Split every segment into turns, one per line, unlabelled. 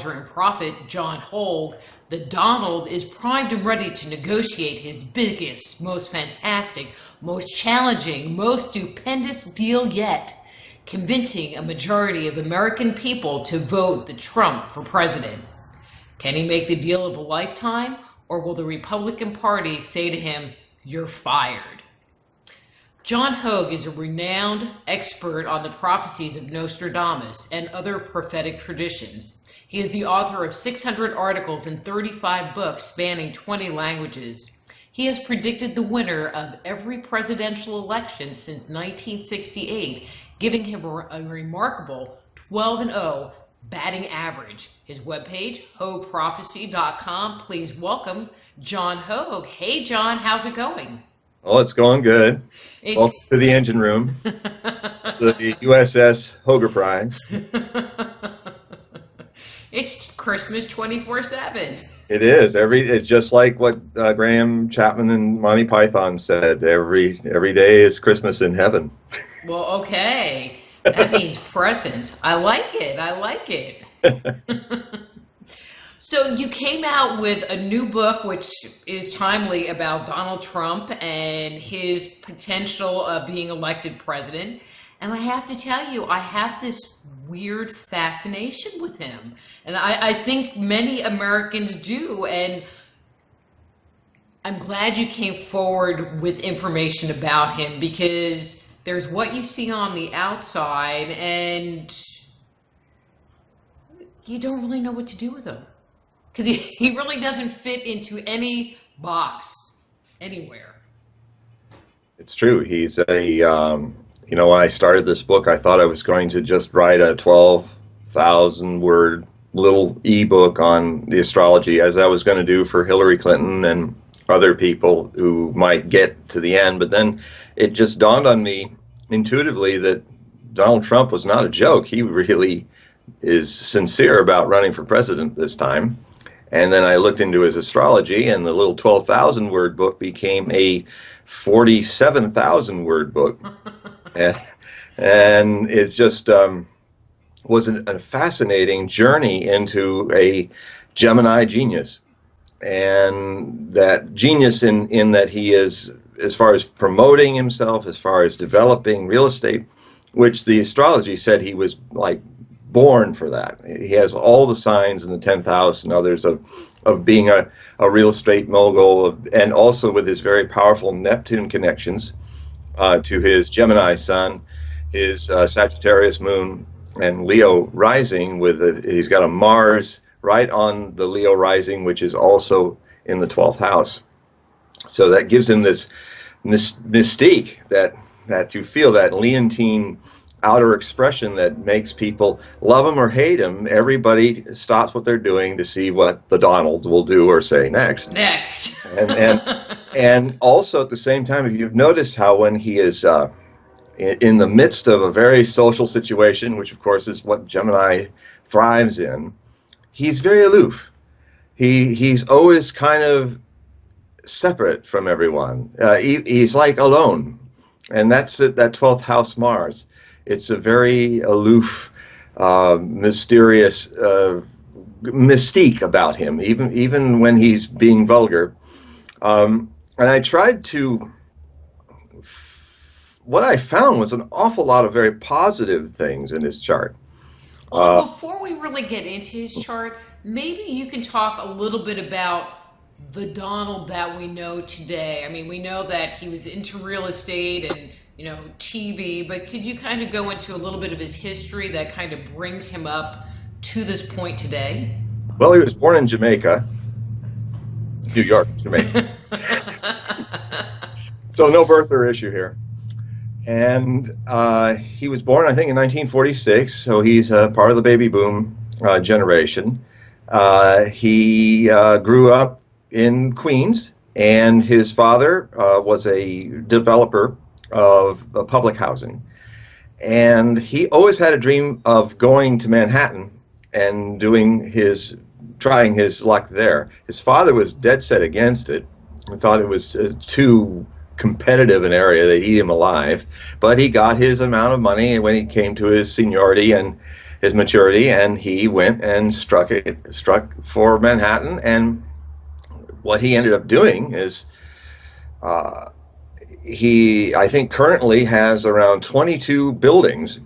astrologer and prophet John Hogue, the Donald is primed and ready to negotiate his biggest, most fantastic, most challenging, most stupendous deal yet, convincing a majority of American people to vote the Trump for president. Can he make the deal of a lifetime, or will the Republican Party say to him, "You're fired"? John Hogue is a renowned expert on the prophecies of Nostradamus and other prophetic traditions. He is the author of 600 articles and 35 books spanning 20 languages. He has predicted the winner of every presidential election since 1968, giving him a remarkable 12-0 batting average. His webpage, HogueProphecy.com. Please welcome John Hogue. Hey, John, how's it going?
Oh, it's going good. Welcome to the engine room, the USS Hogue Prize.
It's Christmas 24/7.
It is. It's just like what Graham Chapman and Monty Python said. Every day is Christmas in heaven.
Well, okay. That means presents. I like it. I like it. So you came out with a new book, which is timely, about Donald Trump and his potential of being elected president. And I have to tell you, I have this weird fascination with him. And I think many Americans do. And I'm glad you came forward with information about him, because there's what you see on the outside and you don't really know what to do with him. Because he really doesn't fit into any box anywhere.
It's true. He's when I started this book, I thought I was going to just write a 12,000 word little ebook on the astrology, as I was going to do for Hillary Clinton and other people who might get to the end. But then it just dawned on me intuitively that Donald Trump was not a joke. He really is sincere about running for president this time. And then I looked into his astrology, and the little 12,000 word book became a 47,000 word book. And it just was a fascinating journey into a Gemini genius. And that genius in that he is, as far as promoting himself, as far as developing real estate, which the astrology said he was like born for that. He has all the signs in the 10th house and others of being a real estate mogul, and also with his very powerful Neptune connections to his Gemini sun, his Sagittarius moon, and Leo rising. He's got a Mars right on the Leo rising, which is also in the 12th house. So that gives him this mystique that you feel, that Leontine outer expression that makes people love him or hate him. Everybody stops what they're doing to see what the Donald will do or say next. And also at the same time, if you've noticed how when he is in the midst of a very social situation, which of course is what Gemini thrives in, he's very aloof. He's always kind of separate from everyone. He's like alone, and that's that 12th house Mars. It's a very aloof, mysterious mystique about him, even when he's being vulgar. And I tried to. What I found was an awful lot of very positive things in his chart.
Well, before we really get into his chart, maybe you can talk a little bit about the Donald that we know today. I mean, we know that he was into real estate and TV, but could you kind of go into a little bit of his history that kind of brings him up to this point today?
Well, he was born in Jamaica, New York, Jamaica. So no birther issue here. And he was born, I think, in 1946, so he's part of the baby boom generation. He grew up in Queens, and his father was a developer of public housing. And he always had a dream of going to Manhattan and trying his luck there. His father was dead set against it and thought it was too competitive an area. They'd eat him alive. But he got his amount of money when he came to his seniority, and his maturity, and he went and struck for Manhattan. And what he ended up doing is he, I think, currently has around 22 buildings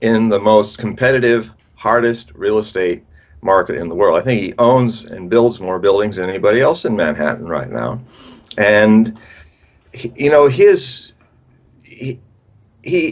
in the most competitive, hardest real estate market in the world. I think he owns and builds more buildings than anybody else in Manhattan right now. And you know, he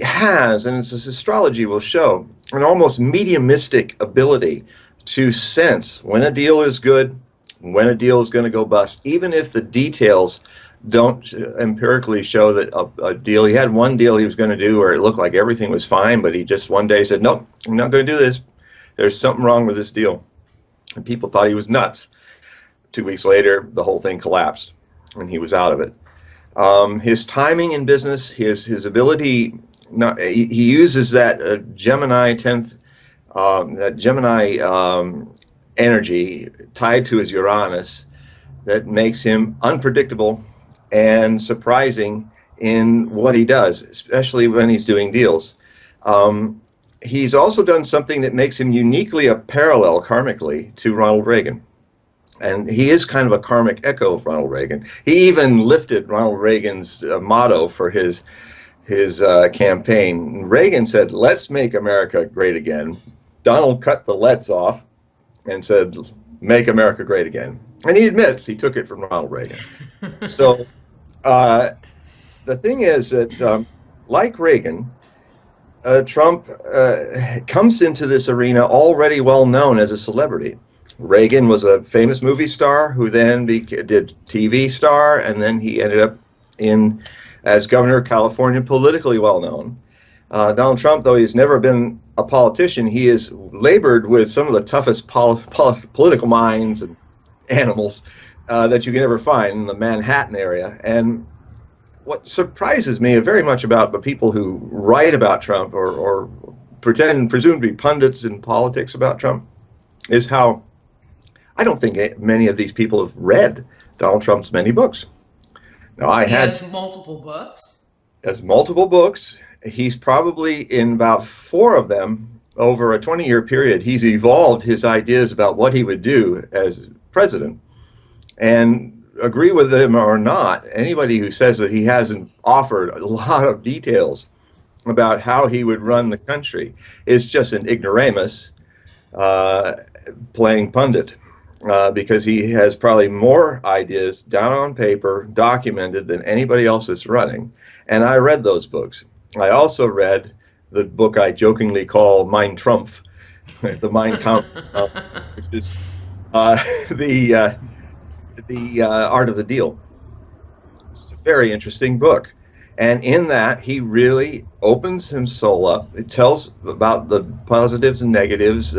has, and as astrology will show, an almost mediumistic ability to sense when a deal is good, when a deal is going to go bust, even if the details don't empirically show that a deal. He had one deal he was going to do where it looked like everything was fine, but he just one day said, "Nope, I'm not going to do this. There's something wrong with this deal." And people thought he was nuts. 2 weeks later, the whole thing collapsed, and he was out of it. His timing in business, his ability, he uses that Gemini 10th, that Gemini energy tied to his Uranus that makes him unpredictable and surprising in what he does, especially when he's doing deals. He's also done something that makes him uniquely a parallel karmically to Ronald Reagan. And he is kind of a karmic echo of Ronald Reagan. He even lifted Ronald Reagan's motto for his campaign. Reagan said, "Let's make America great again." Donald cut the "let's" off and said, "Make America great again." And he admits he took it from Ronald Reagan. So the thing is that, like Reagan, Trump comes into this arena already well known as a celebrity. Reagan was a famous movie star who then did TV star, and then he ended up as governor of California, politically well known. Donald Trump, though he's never been a politician, he has labored with some of the toughest political minds and animals that you can ever find in the Manhattan area. And what surprises me very much about the people who write about Trump or presume to be pundits in politics about Trump is how I don't think many of these people have read Donald Trump's many books. Now,
he has multiple books.
Has multiple books. He's probably in about 4 of them over a 20-year period. He's evolved his ideas about what he would do as president. And agree with him or not, anybody who says that he hasn't offered a lot of details about how he would run the country is just an ignoramus playing pundit. Because he has probably more ideas down on paper, documented, than anybody else that's running. And I read those books. I also read the book I jokingly call Mein Trumpf, the Mein Kampf, which is the Art of the Deal. It's a very interesting book. And in that, he really opens his soul up. It tells about the positives and negatives.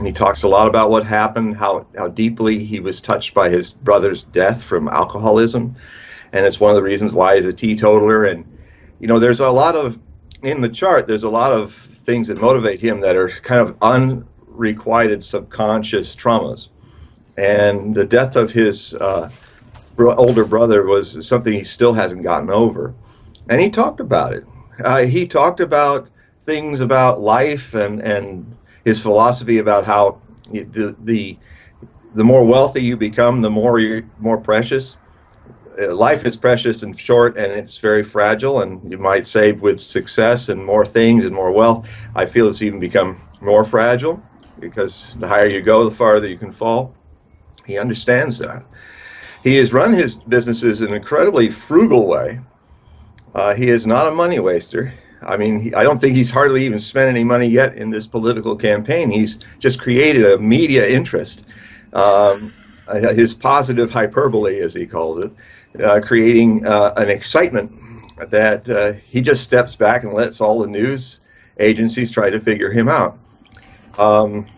He talks a lot about what happened, how deeply he was touched by his brother's death from alcoholism. And it's one of the reasons why he's a teetotaler. And, you know, there's a lot of, in the chart, there's a lot of things that motivate him that are kind of unrequited subconscious traumas. And the death of his older brother was something he still hasn't gotten over. And he talked about it. He talked about things about life and his philosophy about how the more wealthy you become, the more precious. Life is precious and short, and it's very fragile. And you might say with success and more things and more wealth, I feel it's even become more fragile because the higher you go, the farther you can fall. He understands that. He has run his businesses in an incredibly frugal way. He is not a money waster. I mean, I don't think he's hardly even spent any money yet in this political campaign. He's just created a media interest, his positive hyperbole, as he calls it, creating an excitement that he just steps back and lets all the news agencies try to figure him out.
And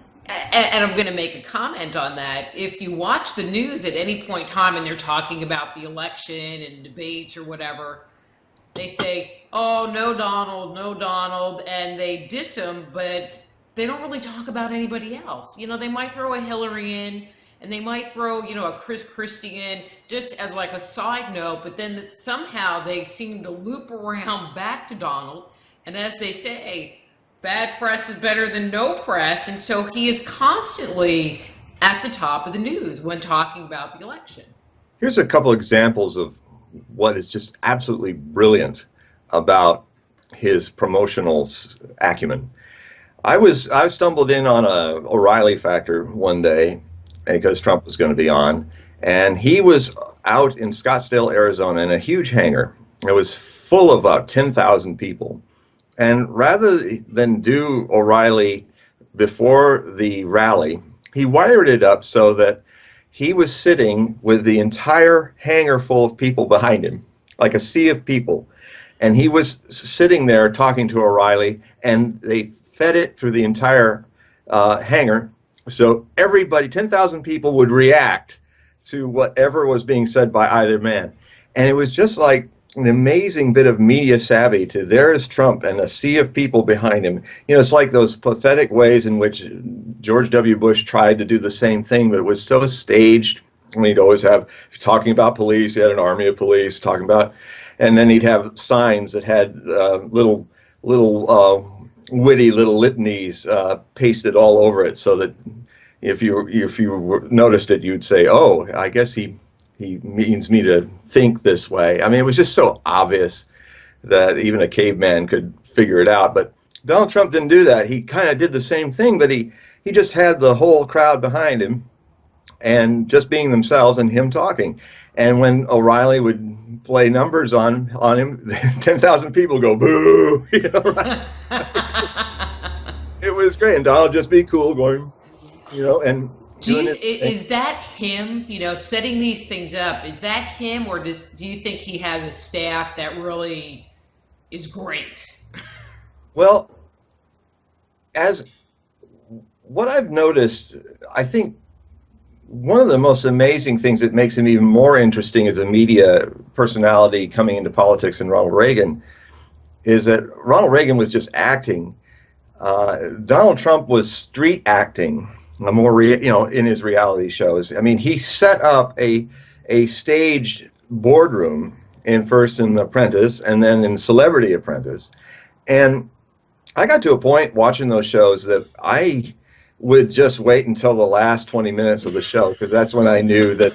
I'm going to make a comment on that. If you watch the news at any point in time and they're talking about the election and debates or whatever, they say, "Oh, no Donald," and they diss him, but they don't really talk about anybody else. You know, they might throw a Hillary in, and they might throw, you know, a Chris Christie in, just as like a side note, but then somehow they seem to loop around back to Donald, and as they say, bad press is better than no press, and so he is constantly at the top of the news when talking about the election.
Here's a couple examples of what is just absolutely brilliant about his promotional acumen. I stumbled in on a O'Reilly factor one day because Trump was going to be on, and he was out in Scottsdale, Arizona, in a huge hangar. It was full of about 10,000 people. And rather than do O'Reilly before the rally, he wired it up so that he was sitting with the entire hangar full of people behind him, like a sea of people. And he was sitting there talking to O'Reilly, and they fed it through the entire hangar. So everybody, 10,000 people, would react to whatever was being said by either man. And it was just like an amazing bit of media savvy to there is Trump and a sea of people behind him. You know, it's like those pathetic ways in which George W. Bush tried to do the same thing, but it was so staged. I mean, he'd always have, talking about police, he had an army of police, talking about, and then he'd have signs that had little witty little litanies pasted all over it, so that if you noticed it, you'd say, oh, I guess he means me to think this way. I mean, it was just so obvious that even a caveman could figure it out. But Donald Trump didn't do that. He kind of did the same thing, but he just had the whole crowd behind him and just being themselves and him talking. And when O'Reilly would play numbers on him, 10,000 people go, boo! You know, right? It was great. And Donald just be cool going, you know, and
is that him, you know, setting these things up? Is that him, or do you think he has a staff that really is great?
Well, as what I've noticed, I think one of the most amazing things that makes him even more interesting as a media personality coming into politics than Ronald Reagan is that Ronald Reagan was just acting. Donald Trump was street acting. More, in his reality shows. I mean, he set up a staged boardroom first in Apprentice and then in Celebrity Apprentice. And I got to a point watching those shows that I would just wait until the last 20 minutes of the show, because that's when I knew that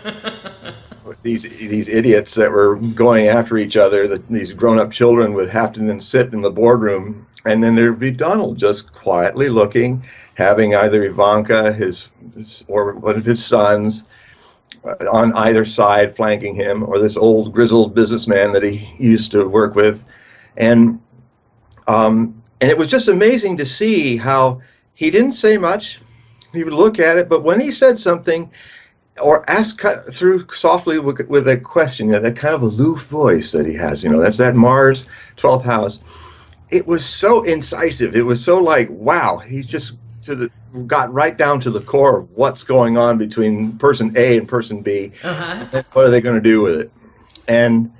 these idiots that were going after each other, that these grown-up children would have to then sit in the boardroom, and then there'd be Donald just quietly looking, having either Ivanka, or one of his sons, on either side flanking him, or this old grizzled businessman that he used to work with, and it was just amazing to see how he didn't say much. He would look at it, but when he said something, or ask through softly with a question, that kind of aloof voice that he has, that's that Mars 12th house. It was so incisive. It was so like, wow, he's just got right down to the core of what's going on between person A and person B. And what are they going to do with it? And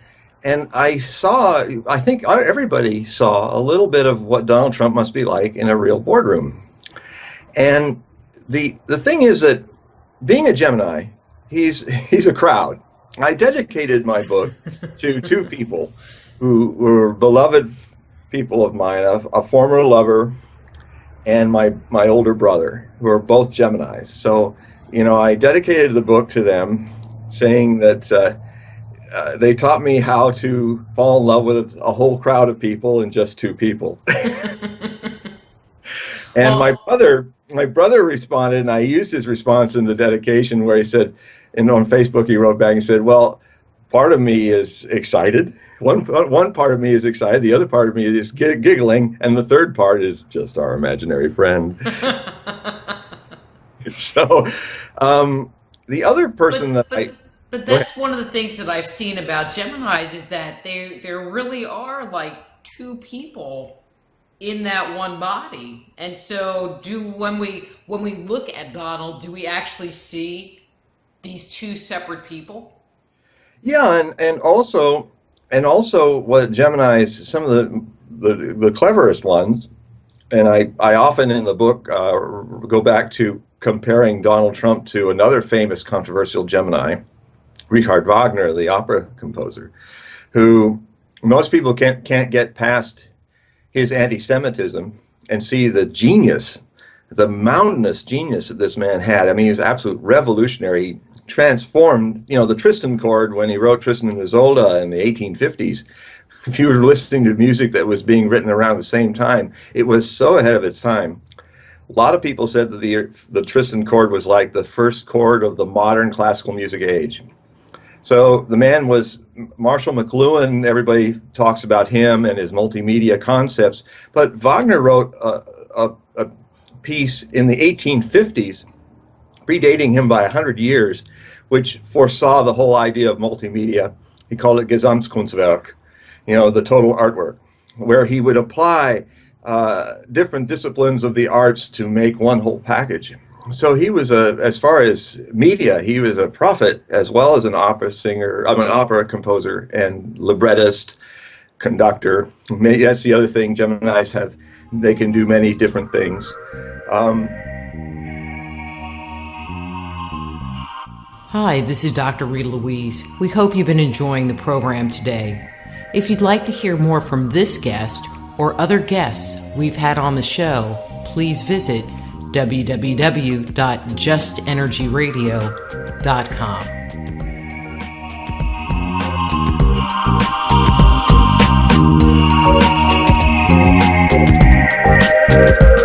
I think everybody saw a little bit of what Donald Trump must be like in a real boardroom. And the thing is that being a Gemini, he's a crowd. I dedicated my book to two people who were beloved people of mine, a former lover and my older brother, who are both Geminis. So, I dedicated the book to them, saying that they taught me how to fall in love with a whole crowd of people and just two people. And my brother responded, and I used his response in the dedication, where he said, and on Facebook he wrote back and said, well, part of me is excited. One part of me is excited. The other part of me is giggling, and the third part is just our imaginary friend. So, the other person
But that's one of the things that I've seen about Geminis, is that there really are like two people in that one body. And so when we look at Donald, do we actually see these two separate people?
Yeah, and also what Geminis, some of the cleverest ones, and I often in the book go back to comparing Donald Trump to another famous controversial Gemini, Richard Wagner, the opera composer, who most people can't get past his anti-Semitism, and see the genius, the mountainous genius that this man had. I mean, he was absolute revolutionary. He transformed, the Tristan chord when he wrote Tristan and Isolde in the 1850s. If you were listening to music that was being written around the same time, it was so ahead of its time. A lot of people said that the Tristan chord was like the first chord of the modern classical music age. So the man was Marshall McLuhan. Everybody talks about him and his multimedia concepts, but Wagner wrote a piece in the 1850s, predating him by 100 years, which foresaw the whole idea of multimedia. He called it Gesamtkunstwerk, the total artwork, where he would apply different disciplines of the arts to make one whole package. So he was as far as media, he was a prophet as well as an opera singer, an opera composer and librettist, conductor. Maybe that's the other thing Geminis have. They can do many different things.
Hi, this is Dr. Rita Louise. We hope you've been enjoying the program today. If you'd like to hear more from this guest or other guests we've had on the show, please visit www.justenergyradio.com.